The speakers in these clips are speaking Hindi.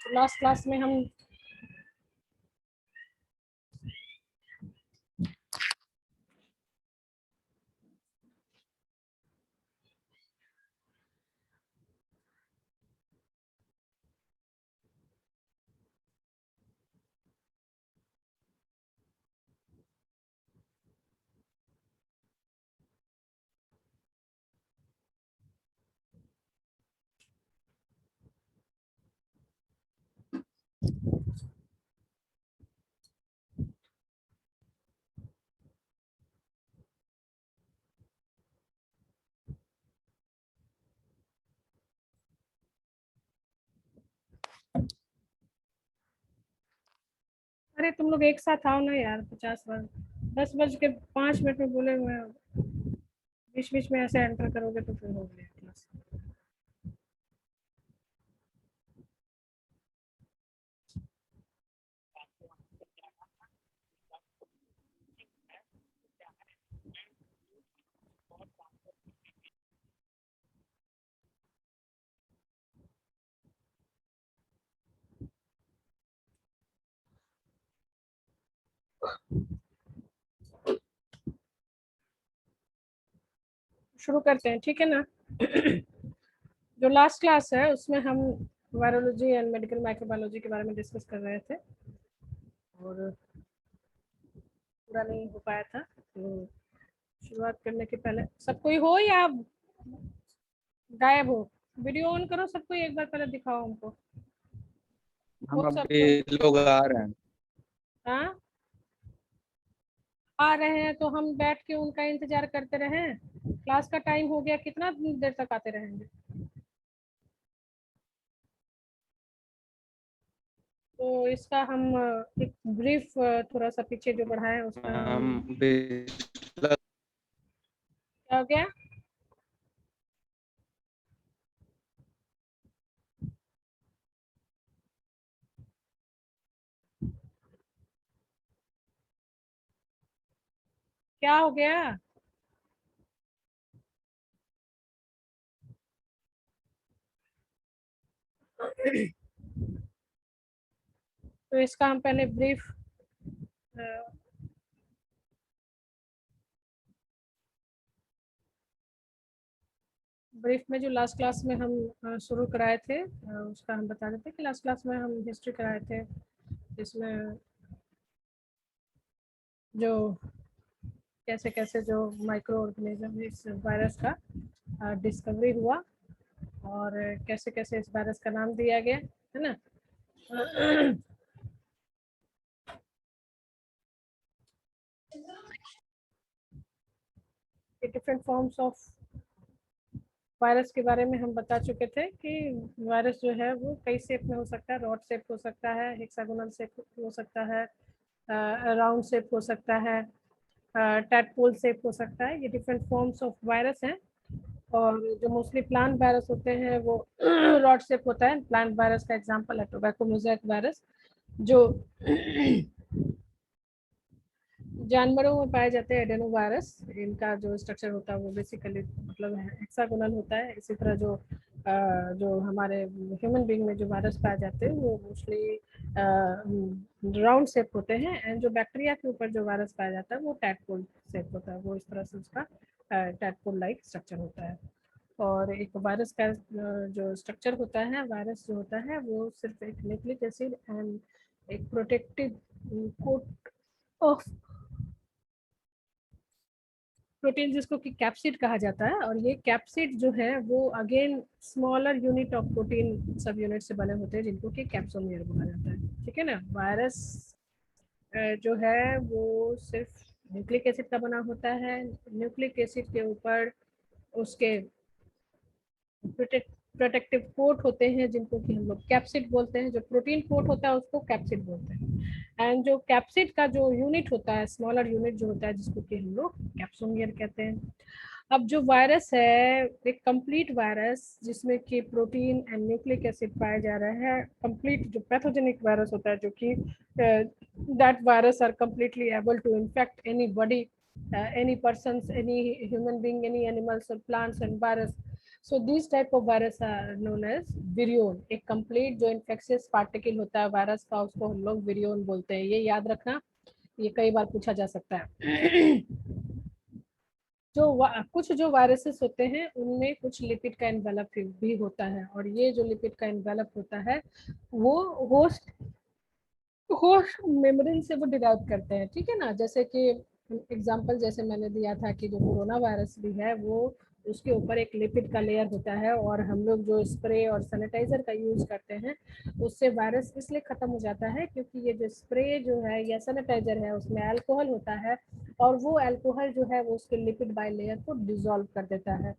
लास्ट क्लास में हम अरे तुम लोग एक साथ आओ ना यार, 50 बार 10:05 में बोले हुए बीच बीच में ऐसे एंटर करोगे तो फिर हो गया क्लास। शुरू करते हैं, ठीक है ना। जो लास्ट क्लास है उसमें हम वायरोलॉजी एंड मेडिकल माइक्रोबायोलॉजी के बारे में डिस्कस कर रहे थे और पूरा नहीं हो पाया था, तो शुरुआत करने के पहले सब कोई हो या आप गायब हो? वीडियो ऑन करो, सब कोई एक बार पहले दिखाओ हमको। हम वो अभी सब लोग आ रहे हैं। हाँ आ रहे हैं तो हम बैठ के उनका इंतजार करते रहें? क्लास का टाइम हो गया, कितना देर तक आते रहेंगे? तो इसका हम एक ब्रीफ थोड़ा सा पीछे जो बढ़ाए उसका हम क्या हो गया? क्या हो गया? तो इसका हम पहले ब्रीफ में जो लास्ट क्लास में हम शुरू कराए थे उसका हम बता देते कि लास्ट क्लास में हम हिस्ट्री कराए थे, जिसमें जो कैसे कैसे जो माइक्रो ऑर्गेनिज्म इस वायरस का डिस्कवरी हुआ और कैसे कैसे इस वायरस का नाम दिया गया है ना। डिफरेंट फॉर्म्स ऑफ वायरस के बारे में हम बता चुके थे कि वायरस जो है वो कई शेप में हो सकता है। रॉड शेप हो सकता है, हेक्सागोनल शेप हो सकता है, राउंड शेप हो सकता है, टैडपोल शेप हो सकता है। ये डिफरेंट फॉर्म्स ऑफ वायरस हैं और जो मोस्टली प्लांट वायरस होते हैं वो रॉड शेप होता है। प्लांट वायरस का एग्जांपल है टोबैको मोज़ेक वायरस, जो जानवरों में पाए जाते हैं। एडेनो वायरस, इनका जो स्ट्रक्चर होता है वो बेसिकली मतलब हेक्सागोनल होता है। इसी तरह जो हमारे ह्यूमन बीइंग में जो वायरस पाए जाते हैं वो मोस्टली राउंड शेप होते हैं। एंड जो बैक्टीरिया के ऊपर जो वायरस पाया जाता है वो टैडपोल शेप होता है। वो इस तरह से उसका टैडपोल लाइक स्ट्रक्चर होता है। और एक वायरस का जो स्ट्रक्चर होता है, वायरस जो होता है वो सिर्फ एक न्यूक्लिक एसिड एंड एक प्रोटेक्टिव कोट ऑफ प्रोटीन जिसको कि कैप्सिड कहा जाता है। और ये कैप्सिड जो है वो again smaller unit of protein सब यूनिट से बने होते हैं जिनको कि कैप्सोमियर बोला जाता है, ठीक है ना। वायरस जो है वो सिर्फ न्यूक्लिक एसिड का बना होता है। न्यूक्लिक एसिड के ऊपर उसके प्रोटेक्टिव कोट होते हैं जिनको कि हम लोग कैप्सिड बोलते हैं। जो प्रोटीन कोट होता है उसको कैप्सिड बोलते हैं। एंड जो कैप्सिड का जो यूनिट होता है, स्मॉलर यूनिट जो होता है, जिसको कि हम लोग कैप्सोमियर कहते हैं। अब जो वायरस है, एक कंप्लीट वायरस जिसमें कि प्रोटीन एंड न्यूक्लिक एसिड पाए जा रहे हैं, कंप्लीट जो पैथोजेनिक वायरस होता है, जो कि that virus are completely able to infect any body, any persons, any human being, any animals or plants and virus. So this type of virus are known as virion. एक कंप्लीट जो इन्फेक्शियस पार्टिकल होता है वायरस का, उसको हम लोग विरियोन बोलते हैं। ये याद रखना, ये कई बार पूछा जा सकता है। जो कुछ जो वायरसेस होते हैं उनमें कुछ लिपिड का एनवेलप भी होता है, और ये जो लिपिड का एनवेलप होता है वो होस्ट होस्ट मेम्ब्रेन से वो डिराइव करते हैं, ठीक है ना। जैसे कि एग्जांपल जैसे मैंने दिया था कि जो कोरोना वायरस भी है वो उसके ऊपर एक लिपिड का लेयर होता है, और हम लोग जो स्प्रे और सैनिटाइजर का यूज करते हैं उससे वायरस इसलिए खत्म हो जाता है क्योंकि ये जो स्प्रे जो है या सैनिटाइजर है उसमें अल्कोहल होता है, और वो अल्कोहल जो है वो उसके लिपिड बाय लेयर को डिसॉल्व कर देता है।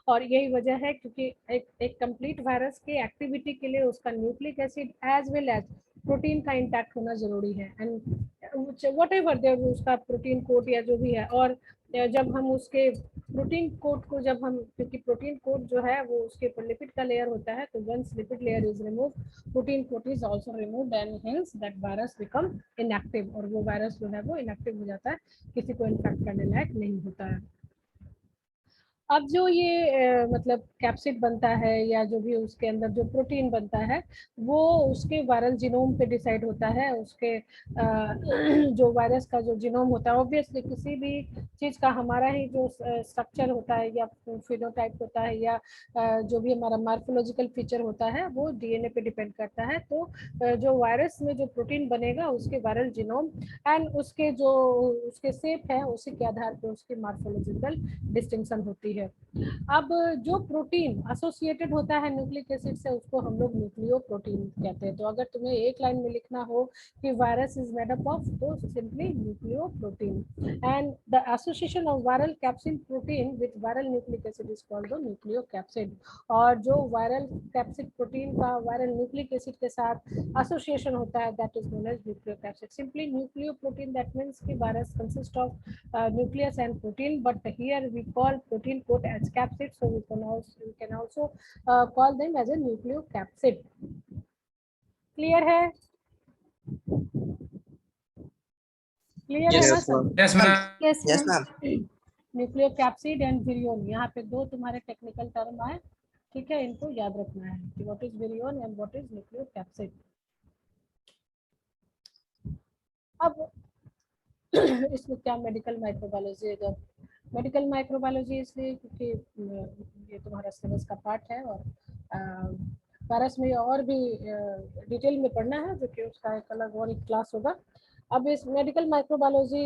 और यही वजह है क्योंकि एक कंप्लीट वायरस की एक्टिविटी के लिए उसका nucleic acid as well as protein का इंटैक्ट होना जरूरी है, एंड वट एवर देर उसका प्रोटीन कोट या जो भी है। और जब हम उसके प्रोटीन कोट को जब हम, क्योंकि प्रोटीन कोट जो है वो उसके ऊपर लिपिड का लेयर होता है, तो once lipid layer is remove protein coat is also removed and hence that virus become inactive, और वो वायरस जो है वो इनएक्टिव हो जाता है, किसी को इन्फेक्ट करने लायक नहीं होता है। अब जो ये मतलब कैप्सिड बनता है या जो भी उसके अंदर जो प्रोटीन बनता है वो उसके वायरल जीनोम पे डिसाइड होता है। उसके जो वायरस का जो जीनोम होता है, ऑब्वियसली किसी भी चीज का हमारा ही जो स्ट्रक्चर होता है या फिनोटाइप होता है या जो भी हमारा मार्फोलॉजिकल फीचर होता है वो डीएनए पे डिपेंड करता है। तो जो वायरस में जो प्रोटीन बनेगा उसके वायरल जीनोम एंड उसके जो उसके शेप है उसी के आधार पर उसकी मार्फोलॉजिकल डिस्टिंक्शन होती है। अब जो प्रोटीन एसोसिएटेड होता है न्यूक्लिक एसिड से उसको हम लोग न्यूक्लियो प्रोटीन कहते हैं। तो अगर तुम्हें एक लाइन में लिखना हो कि virus is made up of, तो simply nucleoprotein, and the association of viral capsid protein with viral nucleic acid is called the nucleocapsid. और जो वायरल कैप्सिड प्रोटीन का वायरल न्यूक्लिक एसिड के साथ एसोसिएशन होता है that is known as nucleocapsid. Simply nucleoprotein that means कि virus consist of nucleus and protein, but here we call protein coat as capsid, so we can also call them as a nucleocapsid. Clear है? Clear है ना सब? Yes, ma'am. Yes, ma'am. Nucleocapsid and विरियोन, यहाँ पे दो तुम्हारे टेक्निकल टर्म आए, ठीक है, इनको याद रखना है कि what is विरियोन and what is nucleocapsid. अब इसमें क्या मेडिकल माइक्रोबायोलॉजी है, जब मेडिकल माइक्रोबायोलॉजी इसलिए क्योंकि ये तुम्हारा सिलेबस का पार्ट है, और वायरस में और भी डिटेल में पढ़ना है जो कि उसका एक अलग और एक क्लास होगा। अब इस मेडिकल माइक्रोबायोलॉजी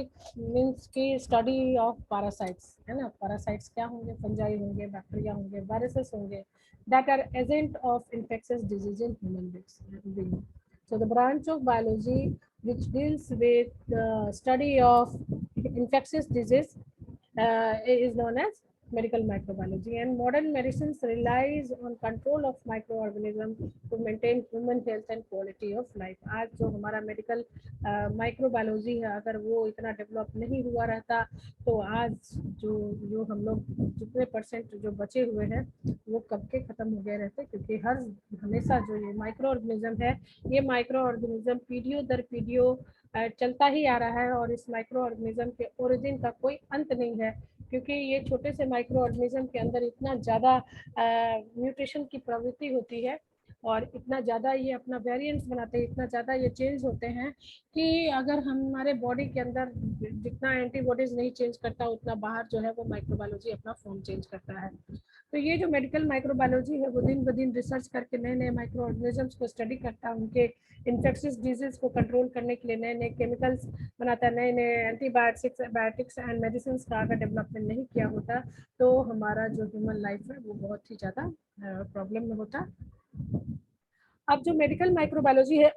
मीन्स की स्टडी ऑफ पैरासाइट्स, है ना। पैरासाइट्स क्या होंगे? फंजाई होंगे, बैक्टीरिया होंगे, वायरसेस होंगे that are agent of infectious disease in human being. So the branch of biology which deals with the study of infectious disease is known as medical microbiology, and modern medicine relies on control of microorganisms to maintain human health and quality of life. आज जो हमारा मेडिकल माइक्रोबायोलॉजी है, अगर वो इतना डेवलप नहीं हुआ रहता तो आज जो जो हम लोग जितने परसेंट जो बचे हुए हैं वो कब के खत्म हो गए रहते, क्योंकि हर हमेशा जो ये माइक्रो ऑर्गेनिज्म है, ये माइक्रो ऑर्गेनिज्म पीढ़ियों दर पीढ़ियों चलता ही आ रहा है, और इस माइक्रो ऑर्गेनिज्म के ओरिजिन का कोई अंत नहीं है, क्योंकि ये छोटे से माइक्रो ऑर्गेनिज्म के अंदर इतना ज़्यादा म्यूटेशन की प्रवृत्ति होती है और इतना ज़्यादा ये अपना वेरिएंट्स बनाते हैं, इतना ज़्यादा ये चेंज होते हैं कि अगर हमारे बॉडी के अंदर जितना एंटीबॉडीज नहीं चेंज करता उतना बाहर जो है वो माइक्रोबायोलॉजी अपना फॉर्म चेंज करता है। तो ये जो मेडिकल माइक्रोबायोलॉजी है वो दिन ब दिन रिसर्च करके नए नए माइक्रो ऑर्गेनिजम्स को स्टडी करता है, उनके इन्फेक्शियस डिजीज को कंट्रोल करने के लिए नए नए केमिकल्स बनाता है, नए नए एंटीबायोटिक्स एंड मेडिसिन का अगर डेवलपमेंट नहीं किया होता तो हमारा जो ह्यूमन लाइफ है वो बहुत ही ज़्यादा प्रॉब्लम में होता। अब जो मेडिकल माइक्रोबायोलॉजी है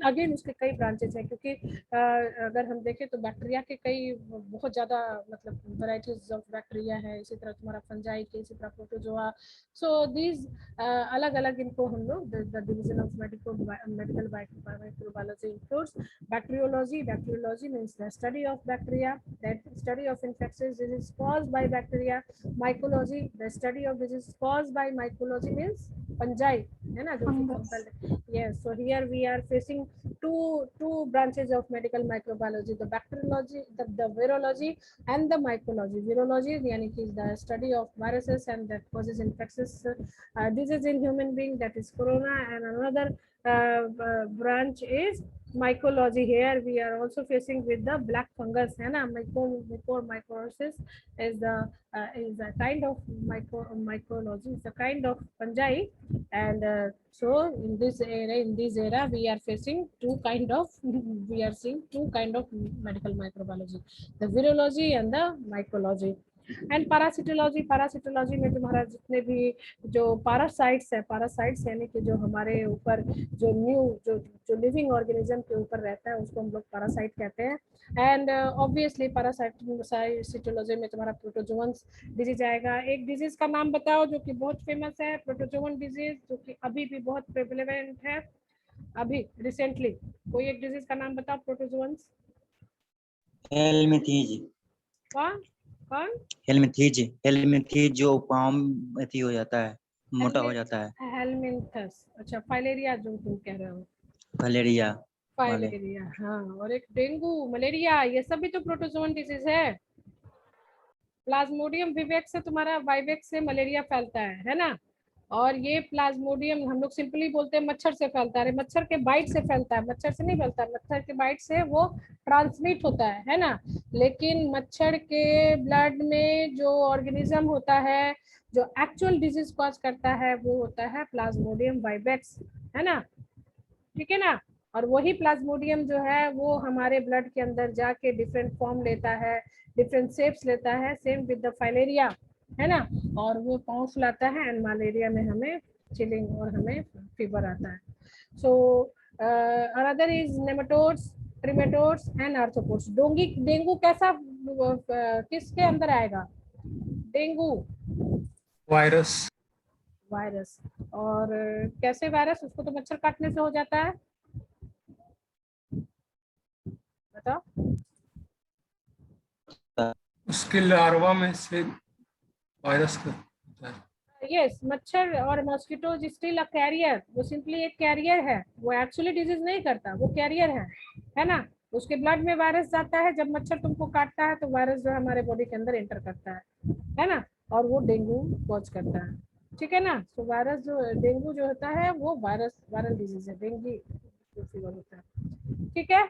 अगेन उसके कई ब्रांचेस हैं, क्योंकि अगर हम देखें तो बैक्टीरिया के कई बहुत ज़्यादा मतलब वैरायटीज ऑफ बैक्टीरिया है, इसी तरह तुम्हारा फंजाई के, इसी तरह प्रोटोजोआ। सो दीज अलग अलग इनको हम लोग the division of medical microbiology includes bacteriology. Bacteriology means the study of bacteria, that study of infectious disease caused by bacteria. Mycology the study of disease caused by mycology means fungi, है ना, जो yes, so here we are facing two branches of medical microbiology, the bacteriology, the virology and the mycology. Virology यानी कि the study of viruses and that causes infectious disease in human being, that is corona, and another branch is mycology. Here we are also facing with the black fungus, है ना, mycorrhizasis is a kind of mycology, is a kind of fungi, and so in this era we are facing we are seeing two kind of medical microbiology, the virology and the mycology. And parasitology में तुम्हारा जितने भी जो पैरासाइट्स यानी कि जो हमारे ऊपर जो जो लिविंग ऑर्गेनिज्म के ऊपर रहता है उसको हम लोग पैरासाइट कहते हैं. एंड ऑब्वियसली पैरासाइटोलॉजी में तुम्हारा प्रोटोजोअन्स डिजीज आएगा. एक डिजीज का नाम बताओ जो कि बहुत फेमस है, प्रोटोजोअन डिजीज, जो कि अभी भी बहुत प्रेवलेंट है. अभी रिसेंटली कोई एक डिजीज का नाम बताओ प्रोटोजोअन्स. कौन हेलमिंथेज जो पाम अति हो जाता है, मोटा हो जाता है. हेलमिंथस. अच्छा, फाइलेरिया जो तुम कह रहे हो, फाइलेरिया. हाँ. और एक डेंगू, मलेरिया, ये सब भी तो प्रोटोजोअन डिजीज है. प्लाज्मोडियम विवेक्स से तुम्हारा वाइवेक्स से मलेरिया फैलता है ना. और ये प्लाज्मोडियम हम लोग सिंपली बोलते हैं मच्छर से फैलता है. मच्छर के बाइट से फैलता है, मच्छर से नहीं फैलता. मच्छर के बाइट से वो ट्रांसमिट होता है ना. लेकिन मच्छर के ब्लड में जो ऑर्गेनिज्म होता है जो एक्चुअल डिजीज कॉज करता है वो होता है प्लाज्मोडियम वाइवेक्स, है ना. ठीक है ना. और वही प्लाज्मोडियम जो है वो हमारे ब्लड के अंदर जाके डिफरेंट फॉर्म लेता है, डिफरेंट शेप्स लेता है, सेम विद द फाइलेरिया, है ना. और वो पाँव फुलाता है एंड मलेरिया में हमें चिलिंग और हमें फीवर आता है. So another is nematodes, trematodes and arthropods. Dengue कैसा किसके अंदर आएगा? Dengue virus. और कैसे वायरस? उसको तो मच्छर काटने से हो जाता है. बताओ. उसके लार्वा में से वायरस का. यस, मच्छर और मॉस्किटो स्टिल अ कैरियर. वो सिंपली एक कैरियर है, वो एक्चुअली डिजीज नहीं करता, वो कैरियर है ना. उसके ब्लड में वायरस जाता है, जब मच्छर तुमको काटता है तो वायरस जो हमारे बॉडी के अंदर एंटर करता है ना. और वो डेंगू कॉज करता है. ठीक है ना. तो वायरस जो डेंगू जो होता है वो वायरल डिजीज है, डेंगू फीवर होता है. ठीक है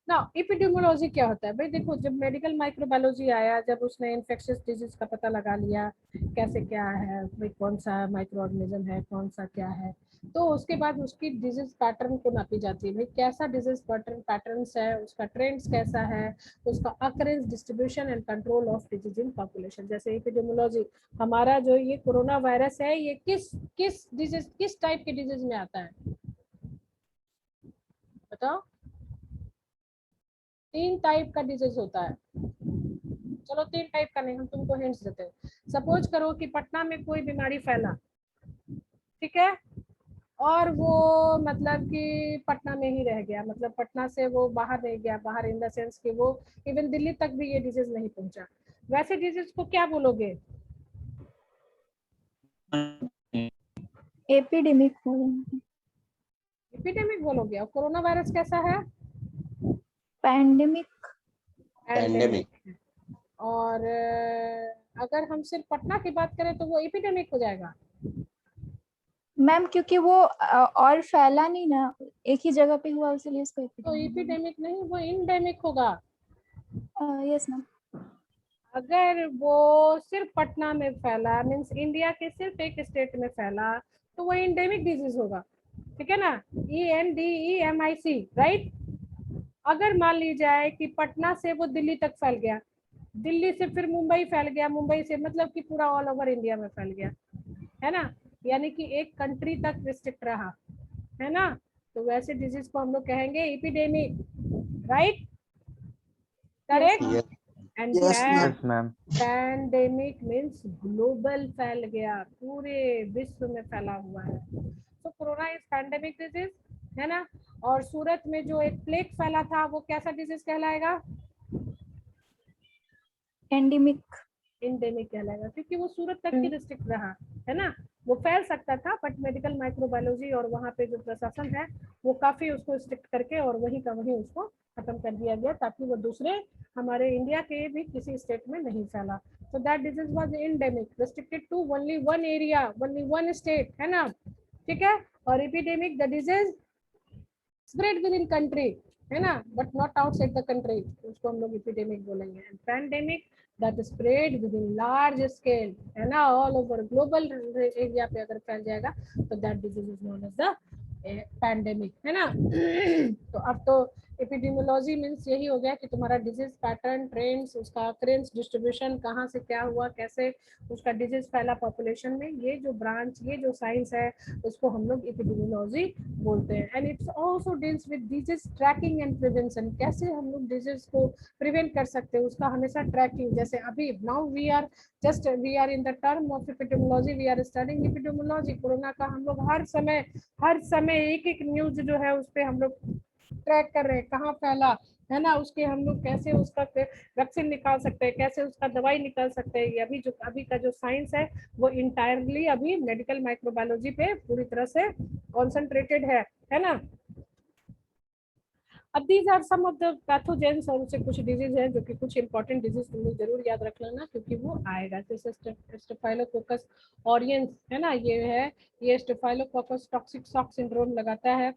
ना. एपिडेमियोलॉजी क्या होता है भाई? देखो, जब मेडिकल माइक्रोबायोलॉजी आया, जब उसने इन्फेक्शियस डिजीज का पता लगा लिया कैसे क्या है भाई, कौन सा माइक्रो ऑर्गेनिज्म है, कौन सा क्या है, तो उसके बाद उसकी डिजीज पैटर्न को नापी जाती है भाई, कैसा डिजीज पैटर्न्स है, उसका ट्रेंड्स कैसा है, उसका occurrence, distribution and control of disease in population. जैसे एपिडेमियोलॉजी, हमारा जो ये कोरोना वायरस है ये किस टाइप के डिजीज में आता है बताओ. 3 टाइप का डिजीज होता है. चलो 3 टाइप का नहीं, हम तुमको हिंट्स देते हैं. सपोज करो कि पटना में कोई बीमारी फैला, ठीक है, और वो मतलब कि पटना में ही रह गया, मतलब पटना से वो बाहर नहीं गया, बाहर इन द सेंस कि वो इवन दिल्ली तक भी ये डिजीज नहीं पहुंचा. वैसे डिजीज को क्या बोलोगे? एपिडेमिक बोलोगे. और कोरोना वायरस कैसा है? पैंडेमिक. और अगर हम सिर्फ पटना की बात करें तो वो एपिडेमिक हो जाएगा मैम, क्योंकि वो और फैला नहीं ना, एक ही जगह पे हुआ, इसलिए इसको तो एपिडेमिक नहीं, वो इंडेमिक होगा. Yes ma'am. अगर वो सिर्फ पटना में फैला, मींस इंडिया के सिर्फ एक स्टेट में फैला, तो वो इंडेमिक डिजीज होगा. ठीक है ना. ENDEMIC, right. अगर मान ली जाए कि पटना से वो दिल्ली तक फैल गया, दिल्ली से फिर मुंबई फैल गया, मुंबई से मतलब कि पूरा ऑल ओवर इंडिया में फैल गया, है ना, यानी कि एक कंट्री तक रिस्ट्रिक्ट रहा, है ना, तो वैसे डिजीज को हम लोग कहेंगे epidemic, right. Correct. And pandemic means global, फैल गया, पूरे विश्व में फैला हुआ है. तो कोरोना इज पैंडेमिक डिजीज, है ना. और सूरत में जो एक प्लेग फैला था वो कैसा डिजीज कहलाएगा? एंडेमिक. इंडेमिक कहलाएगा, क्योंकि वो सूरत तक ही रिस्ट्रिक्ट रहा, है ना. वो फैल सकता था, बट मेडिकल माइक्रोबायोलॉजी और वहाँ पे जो प्रशासन है वो काफी उसको स्ट्रिक्ट करके और वहीं का वहीं उसको खत्म कर दिया गया, ताकि वो दूसरे हमारे इंडिया के भी किसी स्टेट में नहीं फैला। So that disease was endemic, restricted to only one area, only one state, है ना, ठीक है। और epidemic, the disease spread within country, है ना, but not outside the country, उसको हम लोग epidemic बोलेंगे। And pandemic that spread within large scale, है ना, all over global area पे अगर फैल जाएगा तो that disease is known as the pandemic, है ना। तो अब तो एपिडेमियोलॉजी मींस यही हो गया कि तुम्हारा डिजीज पैटर्न, ट्रेंड्स, उसका अकरेंस, डिस्ट्रीब्यूशन, कहाँ से क्या हुआ, कैसे उसका डिजीज फैला पॉपुलेशन में, ये जो ब्रांच, ये जो साइंस है उसको हम लोग एपिडेमियोलॉजी बोलते हैं। And it's also deals with disease tracking and prevention, कैसे हम लोग डिजीज को प्रिवेंट कर सकते हैं, उसका हमेशा ट्रैकिंग। जैसे अभी now we are in the term of epidemiology, we are studying epidemiology. Corona का हम लोग हर समय एक एक न्यूज जो है उस पे हम लोग ट्रैक कर रहे हैं, कहाँ फैला, है ना, उसके हम लोग कैसे उसका वैक्सीन निकाल सकते हैं, कैसे उसका दवाई निकाल सकते हैं। ये अभी का जो साइंस है वो इंटायरली अभी मेडिकल माइक्रोबायोलॉजी पे पूरी तरह से कॉन्सेंट्रेटेड है ना। अब these are some of the pathogens, और उससे कुछ डिजीज है जो कि कुछ इंपॉर्टेंट डिजीज तुम लोग जरूर याद रख लेना क्योंकि वो आएगा। जैसे स्टेफाइलोकोकस ऑरियंस, है ना, ये स्टेफाइलोकोकस टॉक्सिक शॉक सिंड्रोम लगाता है।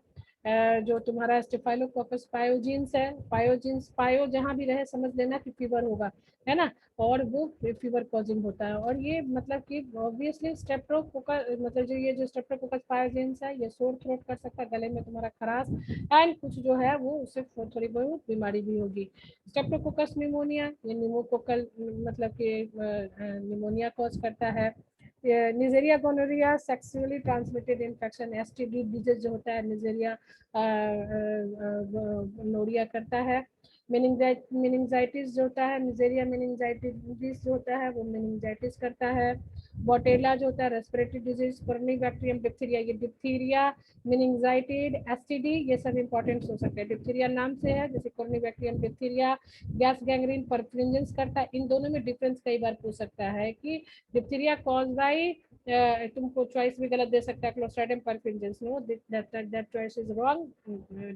जो तुम्हारा स्टेफाइलोकोकस पायोजीन्स है, पायो जहाँ भी रहे समझ लेना कि फीवर होगा, है ना, और वो फीवर कॉजिंग होता है। और ये मतलब कि ऑब्वियसली स्टेप्टोकोकस, मतलब जो स्टेप्टोकोकस पायोजीन्स है ये सोर थ्रोट कर सकता है, गले में तुम्हारा खराश, एंड कुछ जो है वो उससे थोड़ी बहुत बीमारी भी होगी। स्टेप्टोकोकस निमोनिया, ये निमोकोकल मतलब कि निमोनिया कॉज करता है। Neisseria gonorrhoeae sexually transmitted infection, STD disease जो होता है निजेरिया गोनोरिया करता है। मेनिंजाइटिस जो होता है, निजेरिया मेनिंजाइटिस जो होता है वो मेनिंजाइटिस करता है। बोटेला जो होता है respiratory disease, chorionic bacterium diphtheria, ये डिप्थीरिया, मेनिंजाइटिड, एसटीडी, ये सब इंपॉर्टेंट हो सकते हैं। डिप्थीरिया नाम से है, जैसे chorionic bacterium diphtheria, gas gangrene perfusion करता है। इन दोनों में डिफरेंस कई बार पूछ सकता है कि डिप्थीरिया कॉज बाय, तुमको चॉइस भी गलत दे सकता है, clostridium perfusion, no that choice is wrong,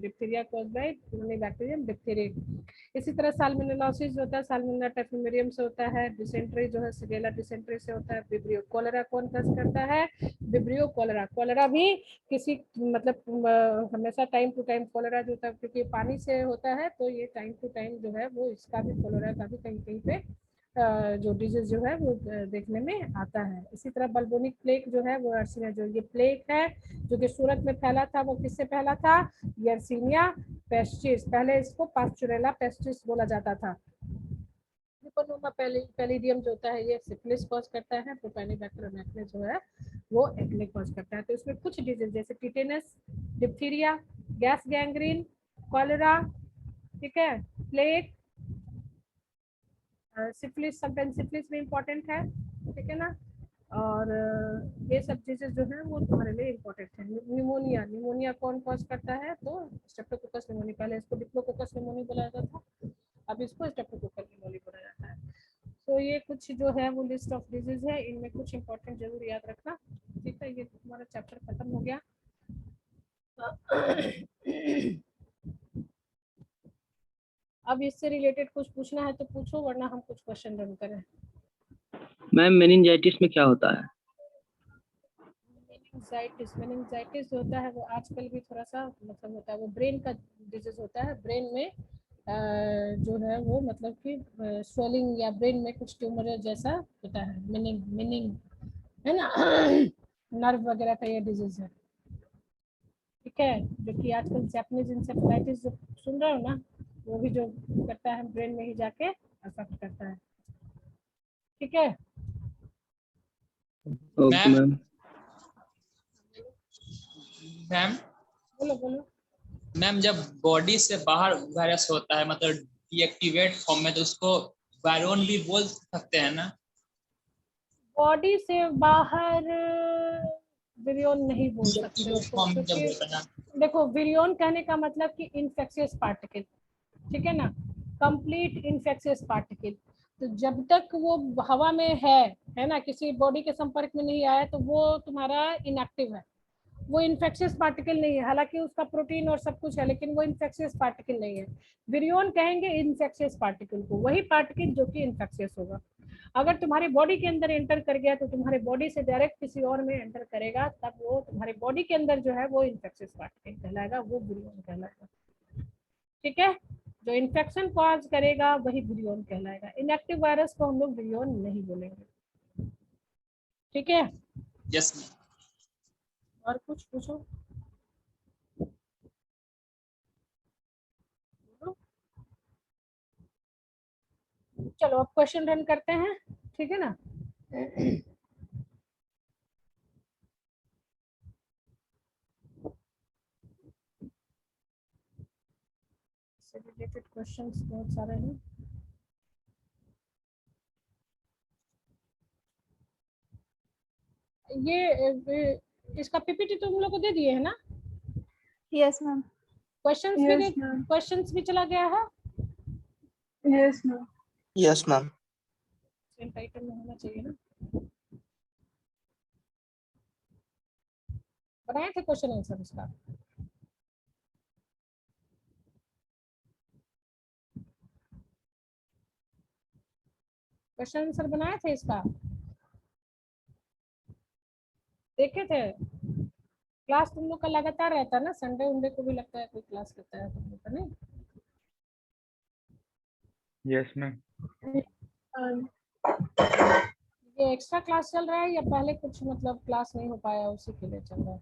diphtheria cause by corynebacterium diphtheria. इसी तरह साल्मोनेलोसिस जो होता है साल्मोनेला टाइफिमेरियम से होता है। डिसेंट्री जो है सिगेला डिसेंट्री से होता है। विब्रियो कोलेरा कौन कस करता है, विब्रियो कोलेरा। कोलेरा भी किसी मतलब हमेशा टाइम टू टाइम कोलेरा जो होता है क्योंकि पानी से होता है, तो ये टाइम टू टाइम जो है वो इसका भी कोलेरा का भी कहीं कहीं पे जो डिजीज जो है वो देखने में आता है। इसी तरह बल्बोनिक प्लेग जो है वो अर्सिनिया, जो ये प्लेग है जो कि सूरत में फैला था वो किससे फैला था, यर्सिनिया पेस्टिस, पहले इसको पास्चुरेला पेस्टिस बोला जाता था। पैलिडियम जो होता है ये सिफिलिस कॉज करता है। प्रोपेनिबैक्टर मैक्ने जो है वो एक्ने कॉज करता है। तो इसमें कुछ डिजीज जैसे tetanus, diphtheria, gas gangrene, cholera, ठीक है, प्लेग, सिफिलिस, समटाइम सिफिलिस भी इम्पोर्टेंट है, ठीक है ना। और ये सब चीजें जो है वो तुम्हारे लिए इम्पोर्टेंट है। निमोनिया कौन कॉज करता है, तो स्ट्रेप्टोकोकस निमोनिया, पहले इसको डिप्लोकोकस निमोनिया बोला जाता था, अब इसको स्ट्रेप्टोकोकस निमोनिया बोला जाता है। तो ये कुछ जो है वो लिस्ट ऑफ डिजीज है, इनमें कुछ इंपॉर्टेंट जरूर याद रखना, ठीक है। ये तुम्हारा चैप्टर खत्म हो गया। अब इससे रिलेटेड कुछ पूछना है तो पूछो, वरना हम कुछ क्वेश्चन रन करें। मैम मेनिंजाइटिस में क्या होता है? मेनिंजाइटिस होता है वो आजकल भी थोड़ा सा मतलब होता है, वो ब्रेन का डिजीज होता है। ब्रेन में जो है वो मतलब कि स्वेलिंग या ब्रेन में कुछ ट्यूमर जैसा होता है, मीनिंग है ना, नर्व वगैरह का ये डिजीज है, ठीक है। जो कि आजकल जैपनीज इंसेफेलाइटिस जो सुन रहे हो ना, वो भी जो करता है ब्रेन में ही जाके अफेक्ट करता है, ठीक है। Okay ma'am. मैम बोलो। मैम जब बॉडी से बाहर वायरस होता है मतलब डीएक्टिवेट फॉर्म में, तो उसको वायरोन भी बोल सकते हैं ना? बॉडी से बाहर विरियन नहीं बोल सकते उसको, क्योंकि देखो विरियन कहने का मतलब कि इन्फेक्शियस पार्टिकल, ठीक है ना, कंप्लीट इन्फेक्शियस पार्टिकल। तो जब तक वो हवा में है ना, किसी बॉडी के संपर्क में नहीं आया, तो वो तुम्हारा इनएक्टिव है, वो इन्फेक्शियस पार्टिकल नहीं है। हालांकि उसका प्रोटीन और सब कुछ है, लेकिन वो इन्फेक्शियस पार्टिकल नहीं है। विरियन कहेंगे इन्फेक्शियस पार्टिकल को, वही पार्टिकल जो कि इन्फेक्शियस होगा। अगर तुम्हारे बॉडी के अंदर एंटर कर गया तो तुम्हारे बॉडी से डायरेक्ट किसी और में एंटर करेगा, तब वो तुम्हारे बॉडी के अंदर जो है वो इन्फेक्शियस पार्टिकल कहलाएगा, वो विरियन कहलाएगा। ठीक है, जो इन्फेक्शन कॉज करेगा वही विरियन कहलाएगा। इनएक्टिव वायरस को हम लोग विरियन नहीं बोलेंगे। ठीक है, यस और कुछ पूछो। चलो अब क्वेश्चन रन करते हैं, ठीक है ना। से रिलेटेड क्वेश्चंस बहुत सारे हैं। ये इसका पीपीटी तुम लोग को दे दिए है ना? Yes ma'am. क्वेश्चंस Yes, भी ma'am. क्वेश्चंस भी चला गया है। Yes, ma'am. Yes, ma'am. Same title में होना चाहिए ना। बनाए थे क्वेश्चन आंसर इसका? क्वेश्चन आंसर बनाए थे इसका? देखे थे? क्लास तुम लोग का लगातार रहता है ना, संडे उंडे को भी लगता है कोई क्लास करता है तुम लोग का, नहीं? Yes ma'am. ये एक्स्ट्रा क्लास चल रहा है या पहले कुछ मतलब क्लास नहीं हो पाया उसी के लिए चल रहा है?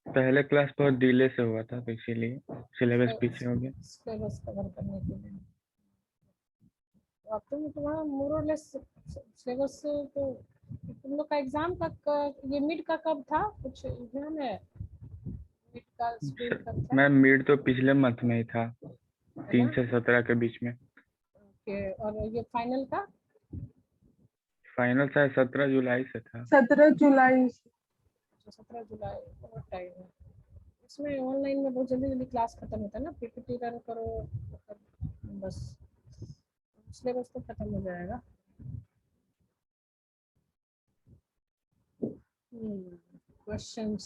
पहले क्लास बहुत डिले से हुआ था, तो इसीलिए सिलेबस पीछे हो गया। सिलेबस कवर करने के लिए। अब तुम्हारा मोर और लेस सिलेबस से तो तुम लोग का एग्जाम का ये मिड का कब था? कुछ एग्जाम है मिड का स्कूल कब था? मैम मिड तो पिछले मंथ में ही था, 3 से 17 के बीच में। ओके, और ये फाइनल का? फाइनल शायद 17 जुलाई से था। 17 जुलाई। 17 जुलाई, बहुत टाइम है। इसमें ऑनलाइन में बहुत जल्दी जल्दी क्लास खत्म होता है ना, पीपीटी रन करो बस सिलेबस तो खत्म हो जाएगा। क्वेश्चंस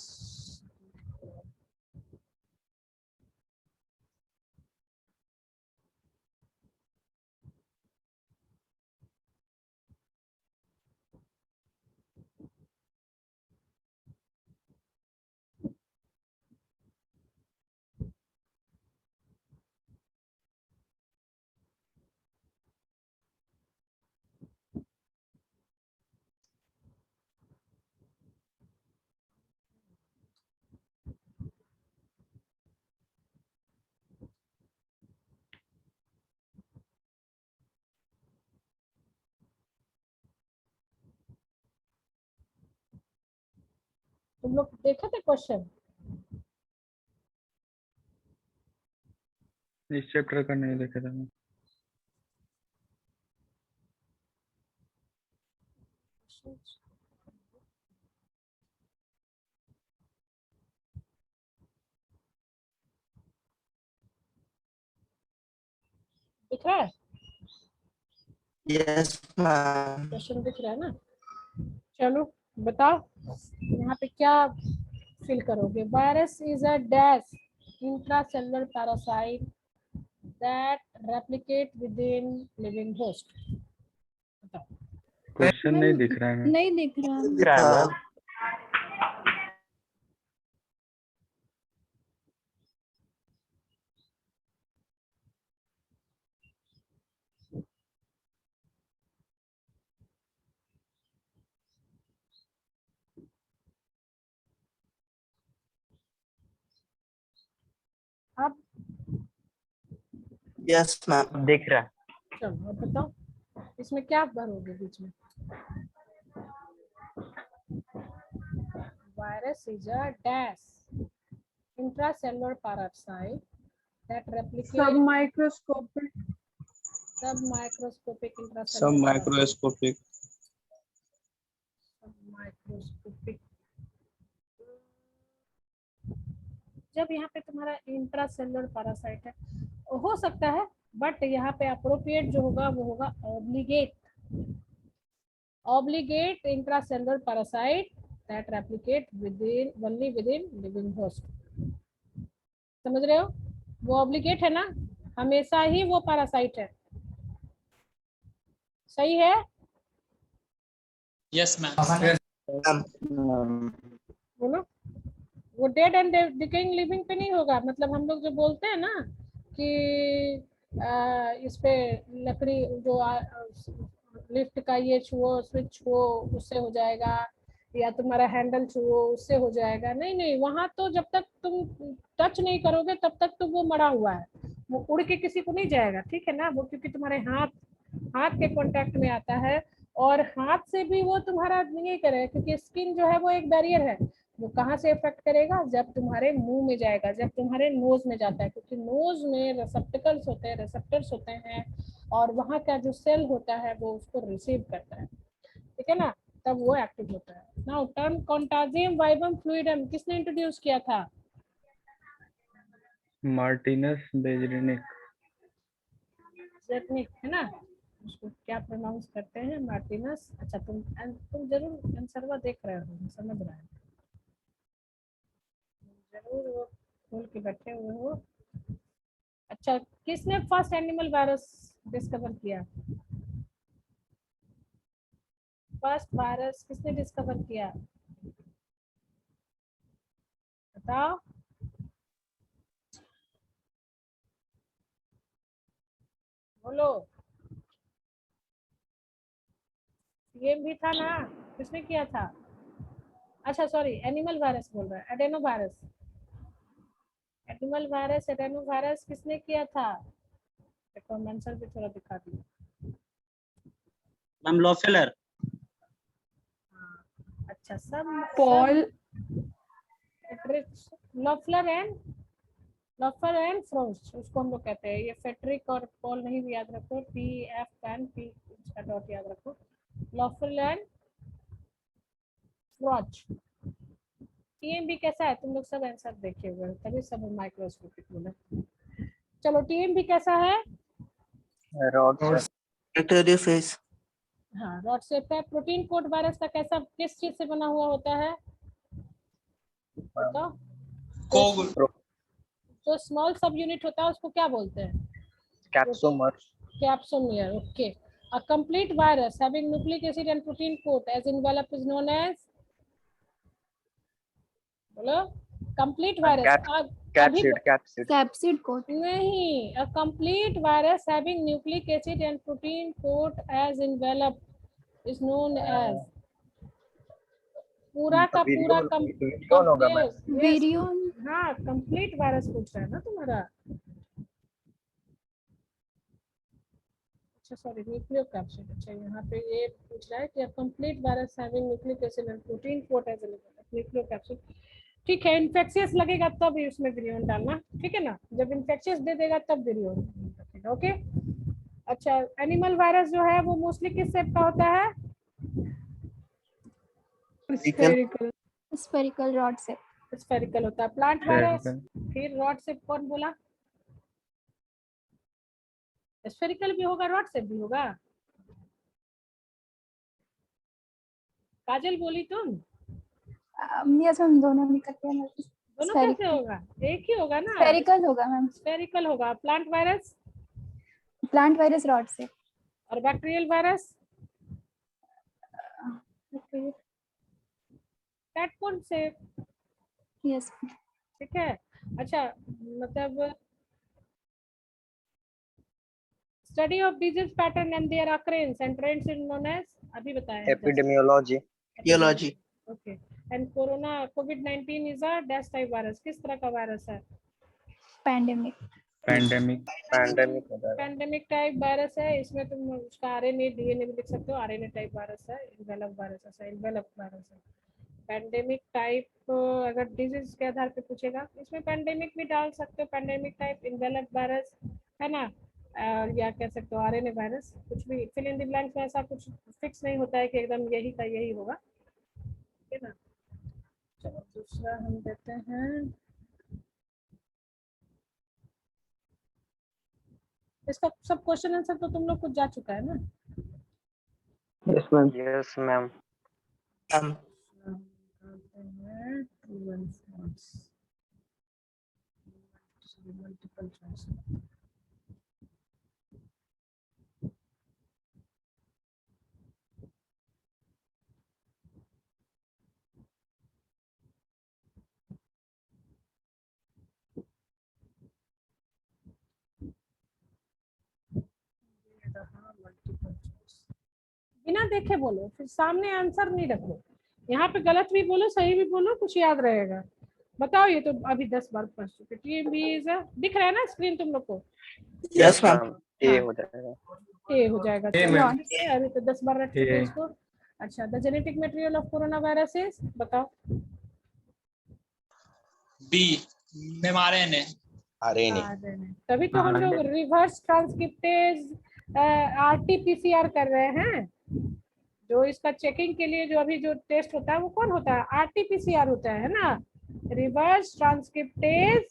तुम लोग देखे थे क्वेश्चन? इस चैप्टर का नहीं देखा था मैं। दिख रहा है? Yes, ma'am. क्वेश्चन दिख रहा है ना? चलो बताओ यहाँ पे क्या फिल करोगे। Virus is a dash intracellular parasite that replicate with in living host. बताओ। क्वेश्चन नहीं दिख रहा है मैम। नहीं दिख रहा है। अब Yes, ma'am. दिख रहा है। चलो अब बताओ इसमें क्या भरोगे बीच में। Virus is a dash intracellular parasite that replicate Submicroscopic. submicroscopic सब intracellular माइक्रोस्कोपिक। माइक्रोस्कोपिक। जब यहाँ पे तुम्हारा इंट्रासेलुलर पैरासाइट है, हो सकता है बट यहाँ पे अप्रोप्रिएट जो होगा वो होगा obligate. Obligate intracellular parasite that replicate within only within living host. समझ रहे हो? वो ऑब्लिगेट है ना, हमेशा ही वो पैरासाइट है। सही है? Yes ma'am. बोलो। वो डेड एंड डिकेइंग लिविंग पे नहीं होगा। मतलब हम लोग जो बोलते हैं ना कि इस पे लकड़ी जो लिफ्ट का ये छुओ, स्विच छुओ उससे हो जाएगा, या तुम्हारा हैंडल छुओ उससे हो जाएगा। नहीं नहीं, वहां तो जब तक तुम टच नहीं करोगे तब तक तो वो मरा हुआ है, वो उड़ के किसी को नहीं जाएगा, ठीक है ना। वो क्योंकि तुम्हारे हाथ के कांटेक्ट में आता है, और हाथ से भी वो तुम्हारा नहीं करेगा, क्योंकि स्किन जो है वो एक बैरियर है। वो कहाँ से इफेक्ट करेगा? जब तुम्हारे मुंह में जाएगा, जब तुम्हारे नोज में जाता है, क्योंकि नोज में रेसेप्टिकल्स होते हैं, रिसेप्टर्स होते हैं, और वहाँ का जो सेल होता है वो उसको रिसीव करता है, ठीक है ना, तब वो एक्टिव होता है। नाउ टर्म कॉन्टाजियम वाइबम फ्लूइडम किसने इंट्रोड्यूस किया था? मार्टिनस बेजरेनिक। जेटनिक है ना, उसको क्या प्रोनाउंस करते हैं? मार्टिनस। अच्छा, तुम जरूर आंसरवा देख रहे हो, समझ रहे हो जरूर, वो खोल के बैठे हुए हो। अच्छा, किसने फर्स्ट एनिमल वायरस डिस्कवर किया? फर्स्ट वायरस किसने डिस्कवर किया? बताओ। बोलो। ये भी था ना, किसने किया था? अच्छा सॉरी, एनिमल वायरस बोल रहा है, adeno virus. Animal virus, adeno virus किसने किया था? देखो आंसर भी थोड़ा दिखा दिया। मैम लॉफेलर। अच्छा, सब Paul. लॉफलर एंड फ्रोस्ट उसको हम लोग कहते हैं। ये फेट्रिक और पॉल नहीं भी याद रखो, टी एफ एन पी इसका डॉट याद रखो। Loeffler and फ्रॉच। टीएमबी कैसा है? तुम लोग सब आंसर देखे हुए हो, तभी सब माइक्रोस्कोपिक बोले। चलो, टीएमबी कैसा है? Bacteriophage. हाँ, रॉड शेप है। प्रोटीन कोड वायरस का कैसा, किस चीज से बना हुआ होता है? बताओ। कोग जो स्मॉल सब यूनिट होता है उसको क्या बोलते हैं? Capsomer. Capsomere. Okay. A complete virus having nucleic acid and protein coat as envelope is known as, बोलो, complete virus। Capsid coat. नहीं, a complete virus having nucleic acid and protein coat as envelope is known as, पूरा का पूरा वेरियोन। हाँ, कंप्लीट वायरस पूछ रहा है ना तुम्हारा। अच्छा सॉरी, न्यूक्लियोकैप्सिड। अच्छा, यहाँ पे ये पूछ रहा है कि complete virus having nucleic acid and protein coat as nucleocapsid. ठीक है, इन्फेक्शियस लगेगा तब ही उसमें विरियोन डालना, ठीक है ना। जब इन्फेक्शियस दे देगा तब विरियोन रखेगा, ओके। अच्छा, एनिमल वायरस जो है वो मोस्टली किस शेप का होता है? Spherical. स्फेरिकल रॉड से। स्फेरिकल होता है। प्लांट वायरस, फिर रॉड शेप कौन बोला? स्फेरिकल भी होगा, रॉड शेप भी होगा। काजल बोली तुम? यस मैम, दोनों निकल गया। दोनों कैसे होगा? एक ही होगा ना। स्फेरिकल होगा मैम। स्फेरिकल होगा। Plant virus? Plant virus rod से। और बैक्टीरियल वायरस? कैटकोन से। यस। ठीक है। अच्छा, मतलब study of disease pattern and their occurrence and trends is known as, अभी बताया है। Epidemiology. Etiology. Okay. And corona कोविड-19 is a dash type virus. किस तरह का वायरस है? पैंडेमिक। पैंडेमिक टाइप वायरस है। इसमें तुम उसका आरएनए डीएनए भी लिख सकते हो। आरएनए टाइप वायरस है, इन्वेलप वायरस है, इन्वेलप वायरस है। पैंडेमिक टाइप अगर डिजीज के आधार पे पूछेगा, इसमें पैंडेमिक भी डाल सकते हो, पैंडेमिक टाइप, इन्वेलप वायरस, है ना, या कह सकते हो आरएनए वायरस। कुछ भी फिल इन द ब्लैंक्स में ऐसा कुछ फिक्स नहीं होता है कि एकदम यही का यही होगा, ठीक है ना। चलो दूसरा हम देते हैं। इसका सब क्वेश्चन आंसर तो तुम लोग कुछ जा चुका है ना। Yes ma'am. Yes, ma'am. True and false. Multiple choice. बिना देखे बोलो, फिर सामने आंसर नहीं रखो। यहाँ पे गलत भी बोलो सही भी बोलो, कुछ याद रहेगा। बताओ, ये तो अभी 10 बार पढ़ चुके। टीएमबी दिख रहा है ना स्क्रीन तुम लोग को? Yes, ma'am. ए हाँ। हो जाएगा। ए हो जाएगा। A, चलो, ma'am. ठीक है, अभी तो 10 बार रख चुके A. इसको। अच्छा, the genetic material of corona virus is, बताओ। बी हमारे ने तभी तो हम लोग रिवर्स ट्रांसक्रिप्टेज आरटीपीसीआर कर रहे हैं। जो इसका चेकिंग के लिए जो अभी जो टेस्ट होता है वो कौन होता है? आरटीपीसीआर होता है ना, reverse transcriptase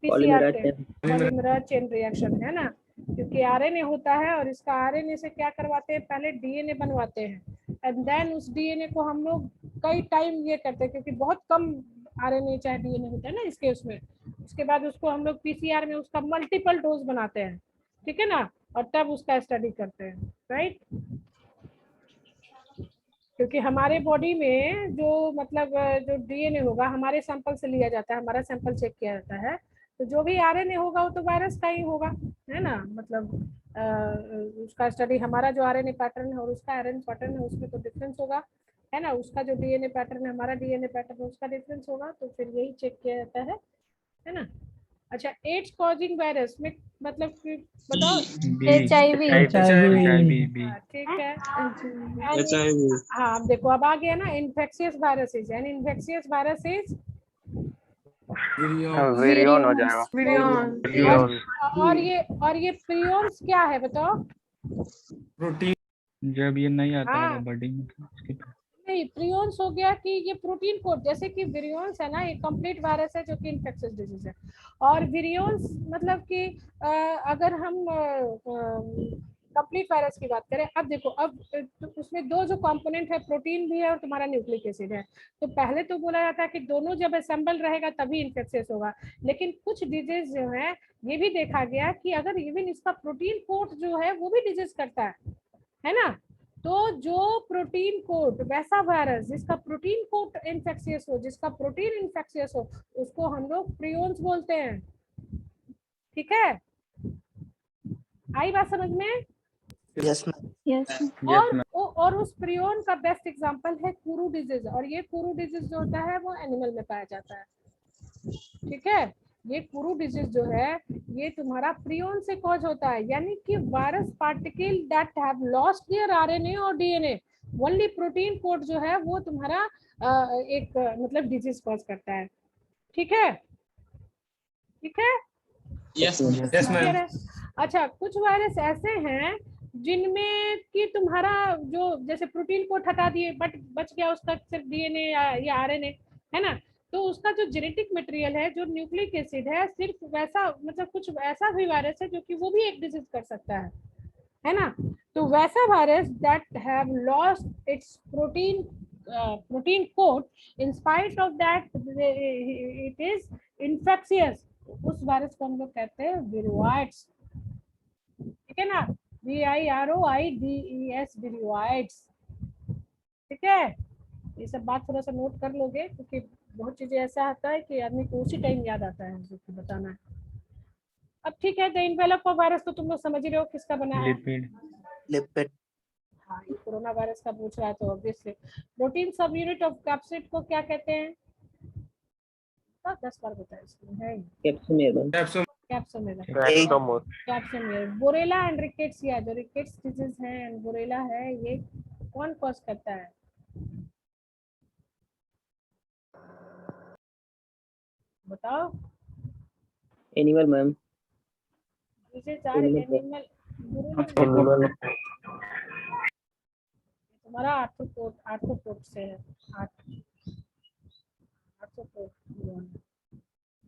PCR polymerase chain reaction, है ना। क्योंकि आरएनए होता है और इसका आरएनए से क्या करवाते हैं, पहले डीएनए बनवाते हैं एंड देन उस डीएनए को हम लोग कई टाइम ये करते हैं, क्योंकि बहुत कम आरएनए चाहे डीएनए होता है ना इसके उसमें। उसके बाद उसको हम लोग पीसीआर में उसका मल्टीपल डोज बनाते हैं, ठीक है ना, और तब उसका स्टडी करते हैं, राइट। क्योंकि हमारे बॉडी में जो मतलब जो डीएनए होगा हमारे सैंपल से लिया जाता है, हमारा सैंपल चेक किया जाता है, तो जो भी आरएनए होगा वो तो वायरस का ही होगा, है ना। मतलब उसका स्टडी, हमारा जो आरएनए पैटर्न है और उसका आरएनए पैटर्न है उसमें तो डिफरेंस होगा, है ना। उसका जो डीएनए पैटर्न है, हमारा डीएनए पैटर्न है, उसका डिफरेंस होगा, तो फिर यही चेक किया जाता है ना। अच्छा, एड्स कॉजिंग वायरस में मतलब कि बताओ। HIV। HIV। ठीक है। हाँ, अब देखो अब आ गया ना, infectious viruses. And infectious viruses virion हो जाएगा। और ये प्रियोन्स क्या है बताओ? जब ये नहीं आता हाँ। होगा बॉडी में तो उसके बाद। नहीं, प्रियोन्स हो गया कि ये प्रोटीन कोड, जैसे कि विरियोन्स है ना, ये कंप्लीट वायरस है जो कि इन्फेक्शियस डिजीज है। और विरियोन्स मतलब कि अगर हम कंप्लीट वायरस की बात करें, अब देखो, अब तो उसमें दो जो कंपोनेंट है, प्रोटीन भी है और तुम्हारा न्यूक्लिक एसिड है। तो पहले तो बोला जाता है कि दोनों जब असेंबल रहेगा तभी इन्फेक्शियस होगा, लेकिन कुछ डिजीज जो है ये भी देखा गया कि अगर इवन इसका प्रोटीन कोड जो है वो भी डिजीज करता है ना। तो जो प्रोटीन कोट, वैसा वायरस जिसका प्रोटीन कोट इन्फेक्शियस हो, जिसका प्रोटीन इन्फेक्शियस हो, उसको हम लोग प्रियोन्स बोलते हैं, ठीक है। आई बात समझ में? Yes, ma'am. यस और उस प्रियोन का बेस्ट एग्जांपल है कुरू डिजीज। और ये कुरू डिजीज जो होता है वो एनिमल में पाया जाता है, ठीक है। ये कुरू डिजीज जो है ये तुम्हारा प्रियोन से कॉज होता है, यानी कि virus particle that have lost their RNA और डीएनए, ओनली प्रोटीन कोड जो है वो तुम्हारा एक मतलब डिजीज कॉज करता है, ठीक है, ठीक है। यस क्लियर है? अच्छा, कुछ वायरस ऐसे हैं जिनमें कि तुम्हारा जो जैसे प्रोटीन कोड हटा दिए बट बच गया उसका सिर्फ डीएनए या आरएनए, है ना। तो उसका जो जेनेटिक मटेरियल है, जो न्यूक्लिक एसिड है, सिर्फ वैसा मतलब कुछ ऐसा भी वायरस है जो कि वो भी एक डिजीज कर सकता है ना। तो वैसा virus that have lost its protein code, in spite of that it is infectious, उस वायरस को हम लोग कहते हैं विरोइड्स, ठीक है ना। VIROIDES विरोइड्स, ठीक है। ये सब बात थोड़ा सा नोट कर लोगे, क्योंकि बहुत चीजें ऐसा आता है कि आदमी को उसी टाइम याद आता है जो कि बताना है। अब ठीक है, द इन्वेलप ऑफ वायरस तो तुम लोग समझ ही रहे हो किसका बना है। लिपिड। Lipid. हाँ, ये कोरोना वायरस का पूछ रहा है तो obviously. Protein subunit of capsid को क्या कहते हैं? 10 बार बताया इसमें है capsomere. Capsomere. Borrelia and Rickettsia, जो रिकेट्स डिजीज है एंड बोरेला है, ये कौन कॉज करता है? बताओ। Animal ma'am. Disease are animal. तुम्हारा आर्थ्रोपोड से है, आर्थ्रोपोड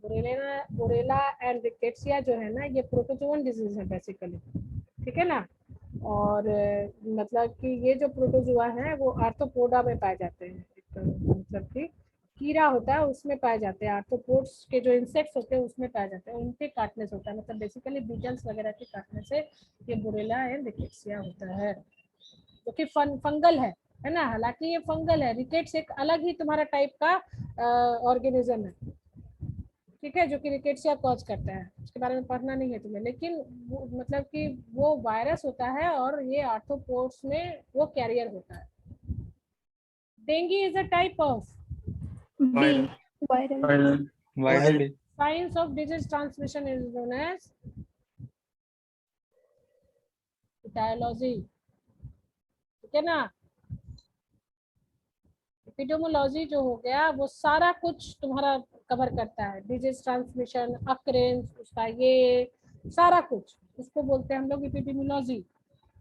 बोरेला एंड रिकेट्सिया जो है ना, ये प्रोटोजोवन डिजीज है बेसिकली, ठीक है ना। और मतलब कि ये जो प्रोटोजुआ है वो आर्थ्रोपोडा में पाए जाते हैं, मतलब कि कीड़ा होता है उसमें पाए जाते हैं, आर्थ्रोपोड्स के जो इंसेक्ट्स होते हैं उसमें पाए जाते हैं, उनके काटने से होता है, मतलब बेसिकली बीटल्स वगैरह के काटने से ये बोरेला एंड रिकेट्सिया होता है, जो कि फंगल है ना। हालांकि ये फंगल है, रिकेट्स एक अलग ही तुम्हारा टाइप का ऑर्गेनिज्म है, ठीक है, जो कि रिकेट्सिया कॉज करता है, उसके बारे में पढ़ना नहीं है तुम्हें, लेकिन वो मतलब कि वो वायरस होता है और ये आर्थ्रोपोड्स में वो कैरियर होता है। Dengue is a type of B viral viral signs of disease transmission is known as etiology, ठीक है ना। एपिडेमियोलॉजी जो हो गया वो सारा कुछ तुम्हारा कवर करता है, डिजीज ट्रांसमिशन, अक्रेंस, उसका ये सारा कुछ, उसको बोलते हैं हम लोग एपिडेमियोलॉजी।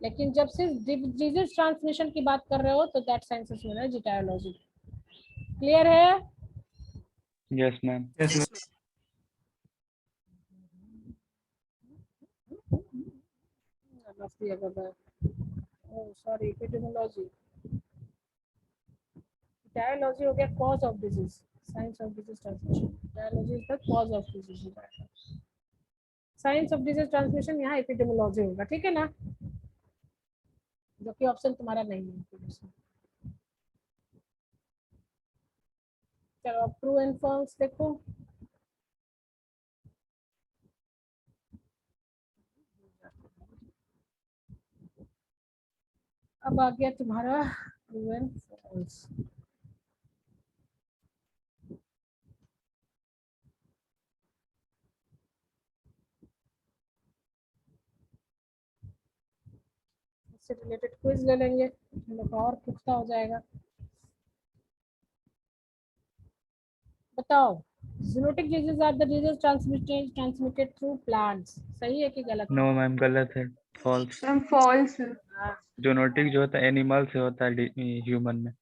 लेकिन जब सिर्फ डिजीज ट्रांसमिशन की बात कर रहे हो तो that science is known as aetiology. Clear है? Yes ma'am. Sorry, epidemiology. Aetiology हो गया cause of disease, science of disease transmission. Aetiology is the cause of disease, science of disease transmission यहाँ एपिडेमियोलॉजी होगा, ठीक है ना, जो कि ऑप्शन तुम्हारा नहीं है। चलो अब ट्रू एंड फॉल्स देखो। अब आ गया तुम्हारा ट्रू एंड फॉल्स। इससे रिलेटेड क्विज ले लेंगे, हम लोग और पुख्ता हो जाएगा। बताओ, zoonotic diseases are the diseases transmitted through plants, सही है कि गलत? नो मैम गलत है, फॉल्स। मैम फॉल्स है। जूनोटिक जो होता है एनिमल से होता है, ह्यूमन में।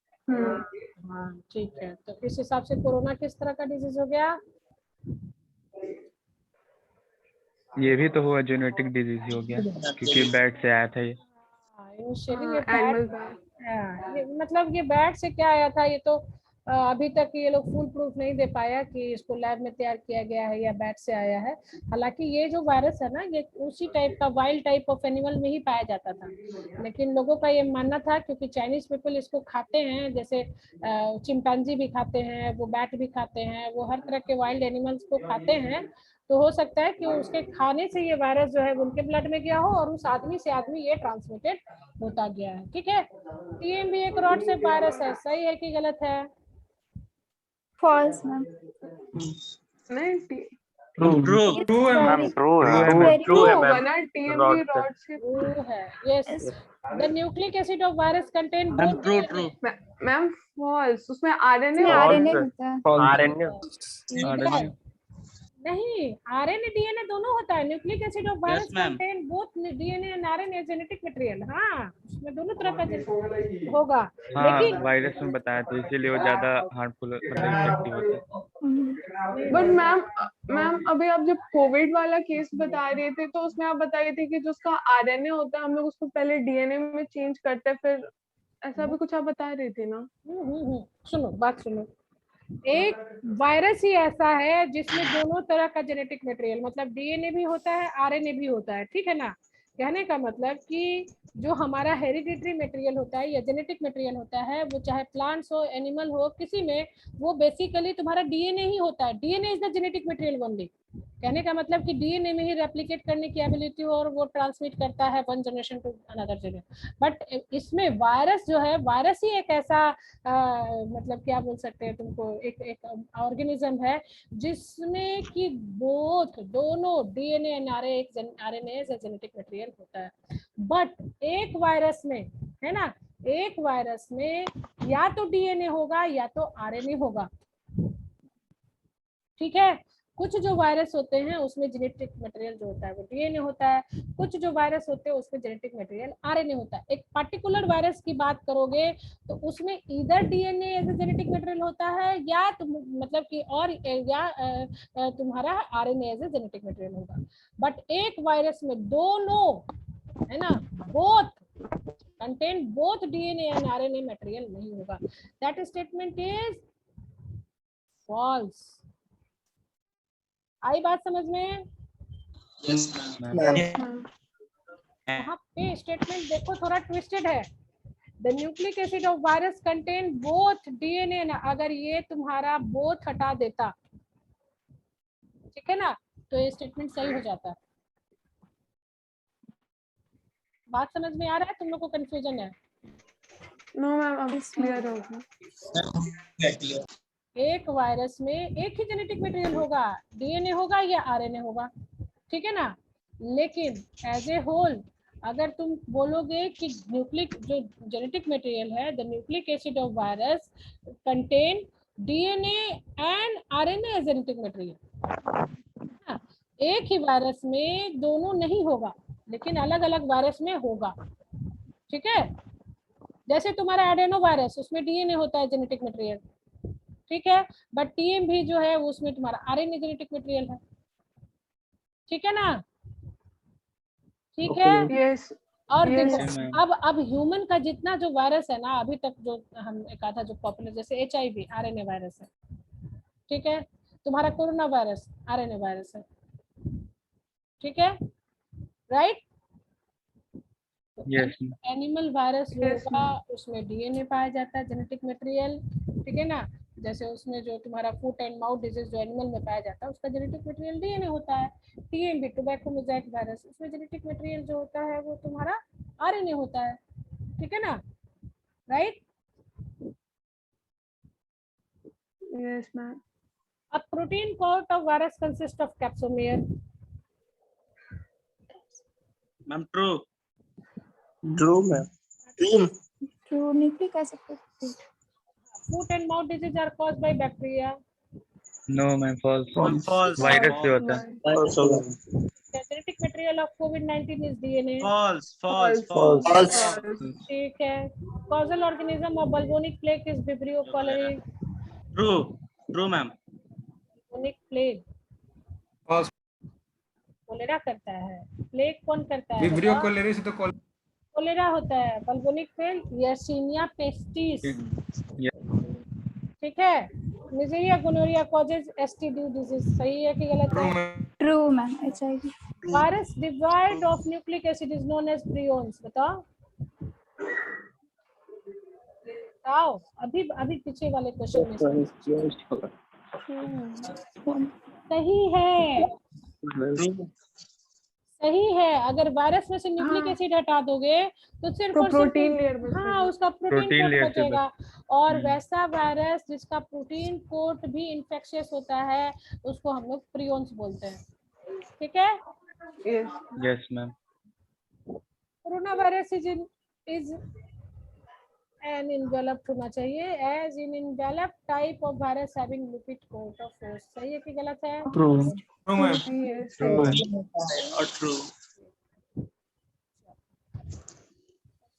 हाँ ठीक है, तो इस हिसाब से कोरोना किस तरह का डिजीज हो गया? ये भी तो हुआ जेनेटिक डिजीज ही हो गया, क्योंकि बैट से आया था ये। इनिशियली ये एनिमल बैट, मतलब ये बैट से क्या आया था, ये तो अभी तक ये लोग फुल प्रूफ नहीं दे पाया कि इसको लैब में तैयार किया गया है या बैट से आया है। हालांकि ये जो वायरस है ना, ये उसी टाइप का वाइल्ड टाइप ऑफ एनिमल में ही पाया जाता था, लेकिन लोगों का ये मानना था क्योंकि चाइनीज पीपल इसको खाते हैं, जैसे चिंपैंजी भी खाते हैं, वो बैट भी खाते हैं, वो हर तरह के वाइल्ड एनिमल्स को खाते हैं, तो हो सकता है कि उसके खाने से ये वायरस जो है उनके ब्लड में गया हो और उस आदमी से आदमी ये ट्रांसमिटेड होता गया है, ठीक है। टीएम भी एक रॉड से वायरस है, सही है कि गलत है? False ma'am. नहीं ट्रू ट्रू है मैम, ट्रू है, ट्रू है होगा मैम। ना, टीएमवी रॉड से। ट्रू है, yes. The nucleic acid of virus contain ma'am both true ma'am false, उसमें आरएनए इसमें होता है। आरएनए होता है। आरएनए नहीं, आरएनए डीएनए दोनों होता है। Nucleic acid of virus ma'am. Contain both DNA and RNA genetic material. हाँ, उसमें दोनों तरह का होगा, हाँ लेकिन वायरस में बताया तो इसीलिए वो ज्यादा हार्मफुल मतलब इफेक्टिव होता है। बट मैम अभी आप जब कोविड वाला केस बता रहे थे तो उसमें आप बता रहे थे कि जो उसका आरएनए होता है हम लोग उसको पहले डीएनए में चेंज करते हैं, फिर ऐसा भी कुछ आप बता रहे थे ना। सुनो, बात सुनो। एक वायरस ही ऐसा है जिसमें दोनों तरह का जेनेटिक मटेरियल, मतलब डीएनए भी होता है, आरएनए भी होता है, ठीक है ना। कहने का मतलब कि जो हमारा हेरिडिटरी मटेरियल होता है या जेनेटिक मटेरियल होता है, वो चाहे प्लांट्स हो, एनिमल हो, किसी में वो बेसिकली तुम्हारा डीएनए ही होता है। DNA is the genetic material only. कहने का मतलब कि डीएनए में ही रेप्लिकेट करने की एबिलिटी हो और वो ट्रांसमिट करता है one generation to another generation. But इसमें वायरस जो है, वायरस ही एक ऐसा मतलब क्या बोल सकते हैं तुमको, एक ऑर्गेनिज्म है जिसमें कि बोथ दोनों DNA and RNA genetic material होता है। बट एक वायरस में है ना, एक वायरस में या तो डीएनए होगा या तो आरएनए होगा, ठीक है। कुछ जो वायरस होते हैं उसमें जेनेटिक मटेरियल जो होता है वो डीएनए होता है, कुछ जो वायरस होते हैं उसमें जेनेटिक मटेरियल आरएनए होता है। एक पर्टिकुलर वायरस की बात करोगे तो उसमें इधर DNA as a genetic material होता है या मतलब कि और या तुम्हारा RNA as a genetic material होगा। बट एक वायरस में दोनों है ना, both contain both DNA and RNA material नहीं होगा। That statement is false. आई बात समझ में? Yes ma'am. यहाँ पे स्टेटमेंट देखो थोड़ा ट्विस्टेड है। The nucleic acid of virus contain both DNA, अगर ये तुम्हारा बोथ हटा देता, ठीक है ना, तो ये स्टेटमेंट सही हो जाता है। बात समझ में आ रहा है? तुम लोग को कंफ्यूजन है? नो मैम अब क्लियर हो गया। एक वायरस में एक ही जेनेटिक मटेरियल होगा, डीएनए होगा या आरएनए होगा, ठीक है ना। लेकिन एज ए होल अगर तुम बोलोगे कि न्यूक्लिक जो जेनेटिक मटेरियल है, the nucleic acid of virus contain DNA and RNA genetic material, एक ही वायरस में दोनों नहीं होगा लेकिन अलग अलग वायरस में होगा, ठीक है। जैसे तुम्हारा एडेनो वायरस, उसमें डीएनए होता है जेनेटिक मटेरियल, ठीक है, बट टीएम भी जो है उसमें तुम्हारा आरएनए जेनेटिक मटेरियल है, ठीक है ना, ठीक है। यस और Yes. देखो अब ह्यूमन का जितना जो वायरस है ना अभी तक जो हमने कहा था जो पॉपुलर, जैसे HIV आरएनए वायरस है, ठीक है, तुम्हारा कोरोना वायरस आरएनए वायरस है, ठीक है, राइट। यस एनिमल वायरस जो Yes, होगा उसमें डीएनए पाया जाता है जेनेटिक मटेरियल, ठीक है ना। जैसे उसमें जो तुम्हारा फुट एंड माउथ डिजीज जो एनिमल में पाया जाता है उसका जेनेटिक मटेरियल डीएनए होता है। टीएमवी टोबैको मोज़ेक वायरस, उसमें जेनेटिक मटेरियल जो होता है वो तुम्हारा आरएनए होता है, ठीक है ना, right. Yes ma'am. A protein coat of virus consists of capsomere. Ma'am true. True ma'am. True nucleic acid. Foot and mouth disease are caused by bacteria. No ma'am false false. Virus से होता है। Also The genetic material of COVID-19 is DNA. False false False. False. ठीक है। Causal organism of bubonic plague is Vibrio cholerae. True true ma'am. Bubonic plague. False. Cholera करता है, प्लेग कौन करता है? विब्रियो कोलेरा से तो कोलेरा होता है। बल्बोनिक प्लेग यर्सीनिया पेस्टिस, ठीक है। Neisseria gonorrhoeae causes STD disease, सही है कि गलत है? True ma'am. HIV। Virus divide of nucleic acid is known as prions. बताओ बताओ, अभी अभी पीछे वाले क्वेश्चन में सही है, सही है। अगर वायरस में से न्यूक्लिक एसिड हटा दोगे तो सिर्फ तो और सिर्फ प्रोटीन लेयर बचेगा। हाँ उसका प्रोटीन प्रोटीन कोट लेयर से बचेगा। और वैसा वायरस जिसका प्रोटीन कोट भी इन्फेक्शियस होता है उसको हम लोग प्रियोन्स बोलते हैं, ठीक है। Yes yes ma'am. Corona virus is an enveloped होना चाहिए, as in enveloped type of virus having lipid coat of force, सही है कि गलत है? True ma'am. यस और ट्रू।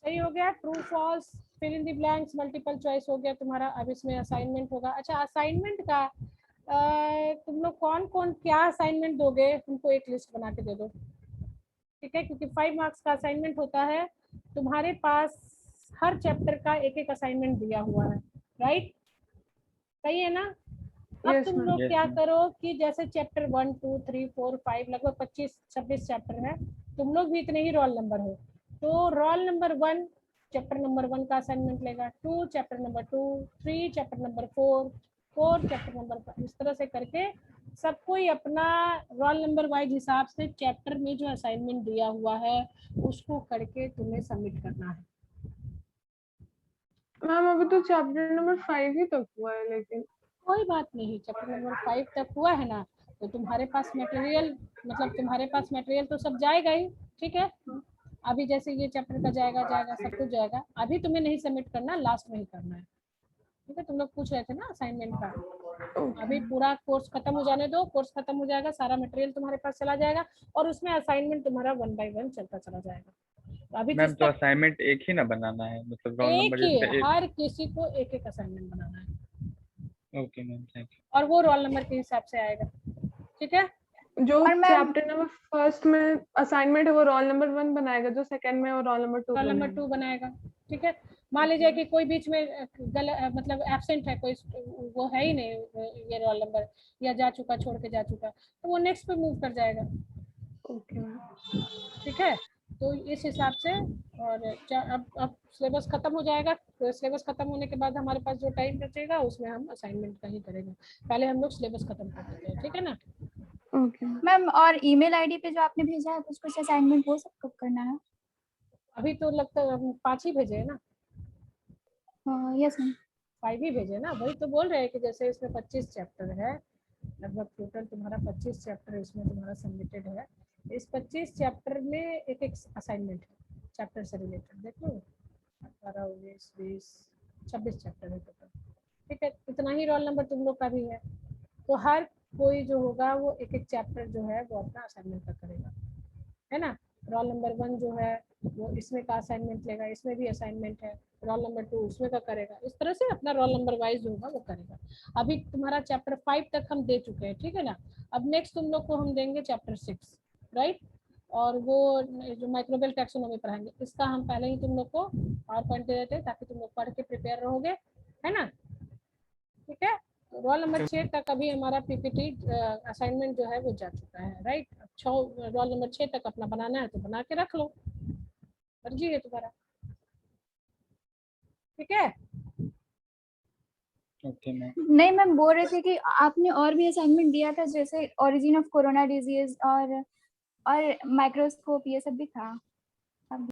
सही हो गया। True false fill in the blanks multiple choice हो गया तुम्हारा। अब इसमें असाइनमेंट होगा। अच्छा असाइनमेंट का तुम लोग कौन कौन क्या असाइनमेंट दोगे, तुमको एक लिस्ट बना के दे दो, ठीक है, क्योंकि 5 मार्क्स का असाइनमेंट होता है। तुम्हारे पास हर चैप्टर का एक एक असाइनमेंट दिया हुआ है, राइट, सही है ना। अब Yes, तुम ma'am. लोग Yes, क्या ma'am. करो कि जैसे चैप्टर 1 2 3 4 5 लगभग 25-26 चैप्टर है, तुम लोग भी इतने ही रोल नंबर हो, तो रोल नंबर 1 चैप्टर नंबर 1 का असाइनमेंट लेगा, 2 chapter number 2, 3 chapter number 4, 4 chapter number 5, इस तरह से करके सबको ही अपना रोल नंबर वाइज हिसाब से चैप्टर में जो असाइनमेंट दिया हुआ है उसको करके तुम्हें सबमिट करना है। मैम अभी तो चैप्टर नंबर 5 ही तक हुआ है, लेकिन कोई बात नहीं, चैप्टर नंबर 5 तक हुआ है ना, तो तुम्हारे पास मटेरियल मतलब तुम्हारे पास मटेरियल तो सब जाएगा ही, ठीक है। अभी जैसे ये चैप्टर का जाएगा सब कुछ जाएगा, अभी तुम्हें नहीं सबमिट करना, लास्ट में ही करना है, ठीक है। तुम लोग पूछ रहे थे ना असाइनमेंट का, अभी पूरा कोर्स खत्म हो जाने दो, कोर्स खत्म हो जाएगा, सारा मटेरियल तुम्हारे पास चला जाएगा और उसमें असाइनमेंट तुम्हारा 1 बाय 1 चलता चला जाएगा। तो अभी मैम जिस तो तक असाइनमेंट एक ही ना बनाना है, मतलब रोल एक नंबर ही, जैसे एक। हर किसी को एक एक असाइनमेंट बनाना है ओके मैम, थैंक यू। और वो रोल नंबर के हिसाब से आएगा, ठीक है। जो और मैम चैप्टर नंबर फर्स्ट में असाइनमेंट है वो रोल नंबर 1 बनाएगा, जो सेकंड में वो रोल नंबर 2 रोल नंबर 2 बनाएगा, ठीक है। मान लीजिए कि कोई बीच में मतलब एब्सेंट है, कोई वो है ही नहीं ये रोल नंबर, या जा चुका, छोड़ के जा चुका, तो वो नेक्स्ट पे मूव कर जाएगा, ओके मैम। ठीक है। तो इस हिसाब से, और अब सिलेबस खत्म हो जाएगा, तो सिलेबस खत्म होने के बाद हमारे पास जो टाइम बचेगा उसमें हम असाइनमेंट का ही करेंगे। पहले हम लोग सिलेबस खत्म कर देते हैं, ठीक है ना। ओके मैम, और ईमेल आईडी पे जो आपने भेजा है कुछ कुछ असाइनमेंट वो सब कब करना है? अभी तो लगता है हम 5 ही भेजे है ना, यस मैम। 5 ही भेजे ना, वही तो बोल रहे हैं कि जैसे इसमें 25 चैप्टर है, लगभग टोटल तुम्हारा 25 चैप्टर इसमें तुम्हारा सबमिटेड है। इस 25 चैप्टर में एक एक असाइनमेंट है चैप्टर से रिलेटेड, देखो 18 19 20 26 चैप्टर है टोटल, ठीक है। इतना ही रोल नंबर तुम लोग का भी है, तो हर कोई जो होगा वो एक एक चैप्टर जो है वो अपना असाइनमेंट का करेगा, है ना। रोल नंबर 1 जो है वो इसमें का असाइनमेंट लेगा, इसमें भी असाइनमेंट है, रोल नंबर 2 उसमें का करेगा, इस तरह से अपना रोल नंबर वाइज जो होगा वो करेगा। अभी तुम्हारा चैप्टर 5 तक हम दे चुके हैं, ठीक है ना। अब नेक्स्ट तुम लोग को हम देंगे चैप्टर 6, राइट। और वो जो माइक्रोबियल टैक्सोनॉमी पढ़ाएंगे, इसका हम पहले ही तुम लोग को पावर पॉइंट दे देते हैं ताकि तुम लोग पढ़ के प्रिपेयर रहोगे, है ना, ठीक है। तो रोल नंबर 6 तक अभी हमारा पीपीटी असाइनमेंट जो है वो जा चुका है, राइट। रोल नंबर 6 तक अपना बनाना है तो बना के रख लो, मर्जी है तुम्हारा, ठीक है। Okay ma'am. नहीं मैम, बोल रहे थे कि आपने और भी असाइनमेंट दिया था, जैसे ओरिजिन ऑफ कोरोना डिजीज और माइक्रोस्कोप, ये सब भी था।